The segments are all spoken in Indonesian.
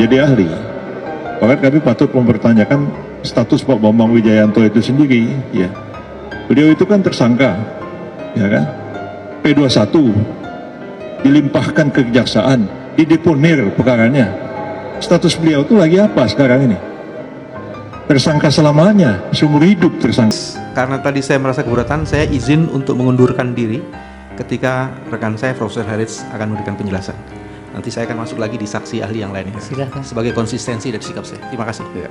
menjadi ahli. Bahkan kami patut mempertanyakan status Pak Bambang Wijayanto itu sendiri. Ya, beliau itu kan tersangka, ya kan? P21 dilimpahkan ke kejaksaan, dideponir perkaranya. Status beliau itu lagi apa sekarang ini? Tersangka selamanya, seumur hidup tersangka. Karena tadi saya merasa keberatan, saya izin untuk mengundurkan diri ketika rekan saya Profesor Harits akan memberikan penjelasan. Nanti saya akan masuk lagi di saksi ahli yang lainnya. Silakan. Sebagai konsistensi dari sikap saya. Terima kasih. Ya.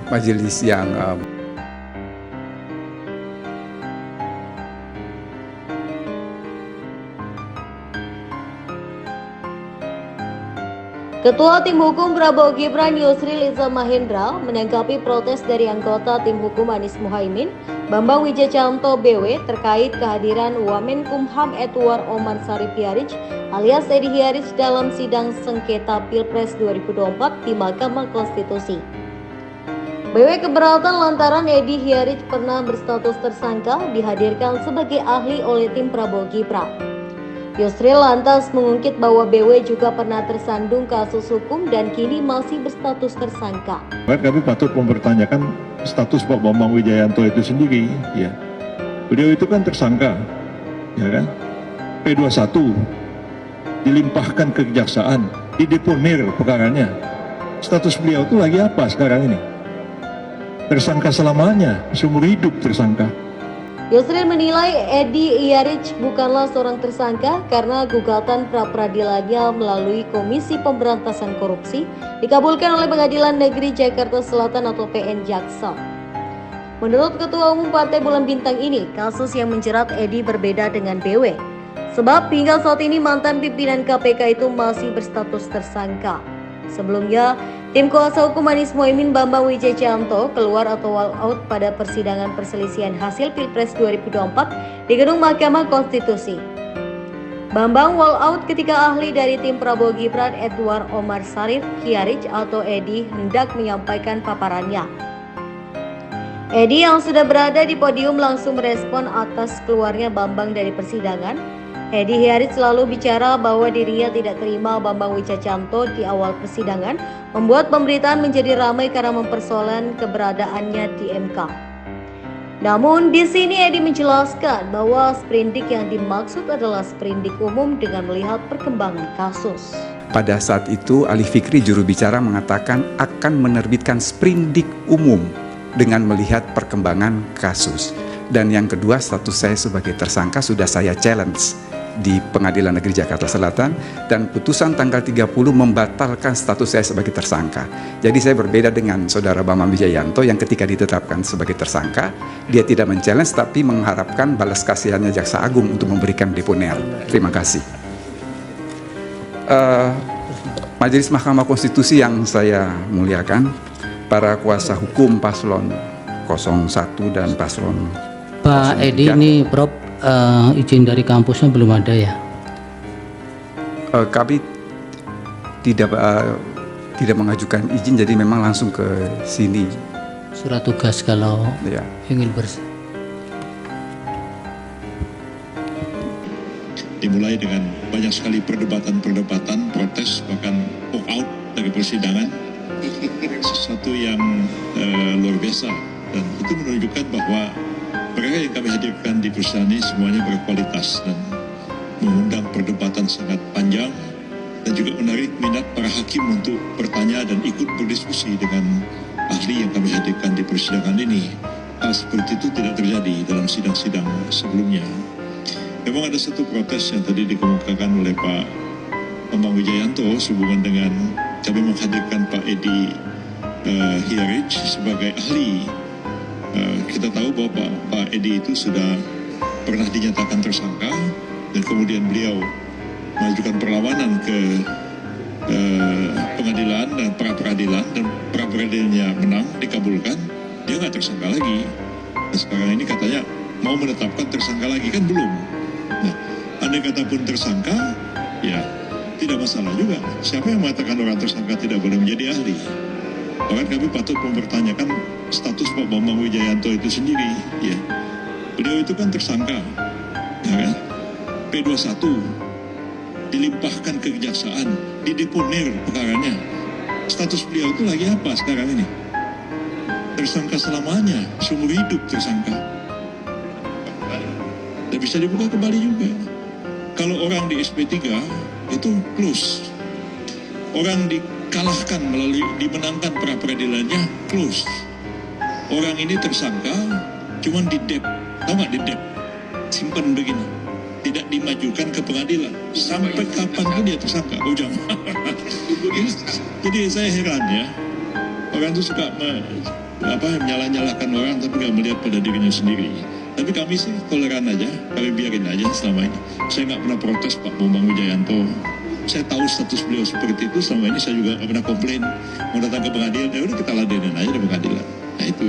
Majelis yang Ketua Tim Hukum Prabowo Gibran Yusril Iza Mahendra menanggapi protes dari anggota Tim Hukum Anies Muhaimin, Bambang Wijayanto BW terkait kehadiran Wamenkumham Edward Omar Syarif Hiarij alias Edi Hiarij dalam sidang sengketa Pilpres 2024 di Mahkamah Konstitusi. BW keberatan lantaran Edi Hiarij pernah berstatus tersangka dihadirkan sebagai ahli oleh tim Prabowo Gibran. Yusril lantas mengungkit bahwa BW juga pernah tersandung kasus hukum dan kini masih berstatus tersangka. Kami patut mempertanyakan status Pak Bambang Wijayanto itu sendiri. Ya, beliau itu kan tersangka, ya kan? P21 dilimpahkan ke kejaksaan, dideponir perkaranya. Status beliau itu lagi apa sekarang ini? Tersangka selamanya, seumur hidup tersangka. Yusril menilai Edi Hiarij bukanlah seorang tersangka karena gugatan pra-peradilannya melalui Komisi Pemberantasan Korupsi dikabulkan oleh Pengadilan Negeri Jakarta Selatan atau PN Jaksel. Menurut Ketua Umum Partai Bulan Bintang ini, kasus yang menjerat Edi berbeda dengan BW. Sebab hingga saat ini mantan pimpinan KPK itu masih berstatus tersangka. Sebelumnya, tim kuasa hukum Anies Muhaimin Bambang Wijayanto keluar atau walkout pada persidangan perselisihan hasil Pilpres 2024 di gedung Mahkamah Konstitusi. Bambang walkout ketika ahli dari tim Prabowo Gibran Edward Omar Syarif Hiarij atau Edi hendak menyampaikan paparannya. Edi yang sudah berada di podium langsung merespon atas keluarnya Bambang dari persidangan. Edi Hiarij selalu bicara bahwa dirinya tidak terima Bambang Wijayanto di awal persidangan, membuat pemberitaan menjadi ramai karena mempersoalkan keberadaannya di MK. Namun di sini Edi menjelaskan bahwa sprindik yang dimaksud adalah sprindik umum dengan melihat perkembangan kasus. pada saat itu Ali Fikri juru bicara mengatakan akan menerbitkan sprindik umum dengan melihat perkembangan kasus. Dan yang kedua, status saya sebagai tersangka sudah saya challenge di Pengadilan Negeri Jakarta Selatan dan putusan tanggal 30 membatalkan status saya sebagai tersangka. Jadi saya berbeda dengan saudara Bambang Wijayanto yang ketika ditetapkan sebagai tersangka, dia tidak men-challenge tapi mengharapkan balas kasihannya Jaksa Agung untuk memberikan deponer. Terima kasih. Majelis Mahkamah Konstitusi yang saya muliakan, para kuasa hukum paslon 01 dan paslon Pak Edi, ini Prof, izin dari kampusnya belum ada ya? Kami tidak mengajukan izin, jadi memang langsung ke sini. Surat tugas kalau Ya. ingin Dimulai dengan banyak sekali perdebatan, protes, bahkan walk out dari persidangan. Sesuatu yang luar biasa, dan itu menunjukkan bahwa mereka yang kami hadirkan di persidangan ini semuanya berkualitas dan mengundang perdebatan sangat panjang dan juga menarik minat para hakim untuk bertanya dan ikut berdiskusi dengan ahli yang kami hadirkan di persidangan ini. Hal seperti itu tidak terjadi dalam sidang-sidang sebelumnya. Memang ada satu protes yang tadi dikemukakan oleh Pak Bambang Wijayanto sehubungan dengan kami menghadirkan Pak Edi Hiarij sebagai ahli. Kita tahu bahwa Pak Edi itu sudah pernah dinyatakan tersangka dan kemudian beliau mengajukan perlawanan ke pengadilan dan pra-peradilan, dan pra-peradilannya menang, dikabulkan, dia nggak tersangka lagi. Dan sekarang ini katanya mau menetapkan tersangka lagi, kan belum. Nah, andai kata pun tersangka, ya tidak masalah juga. Siapa yang mengatakan orang tersangka tidak boleh menjadi ahli? Bahkan kami patut mempertanyakan status Pak Bambang Wijayanto itu sendiri. Ya, beliau itu kan tersangka, ya kan? P21 dilimpahkan ke kejaksaan, dideponir perkaranya. Status beliau itu lagi apa sekarang ini? Tersangka selamanya, seumur hidup tersangka. Dan bisa dibuka kembali juga. Kalau orang di SP3 itu close. Orang dikalahkan melalui dimenangkan pra peradilannya close. Orang ini tersangka cuman di dep, tahu nggak di dep? Simpan begini, tidak dimajukan ke pengadilan. Sampai kapan pun dia tersangka? Oh jangan. Jadi saya heran ya, orang itu suka menyalah-nyalahkan orang tapi nggak melihat pada dirinya sendiri. Tapi kami sih toleran aja, kami biarin aja selama ini. Saya nggak pernah protes Pak Bambang Wijayanto. Saya tahu status beliau seperti itu, selama ini saya juga nggak pernah komplain. Mau datang ke pengadilan, ya udah kita ladenin aja di pengadilan. Nah itu.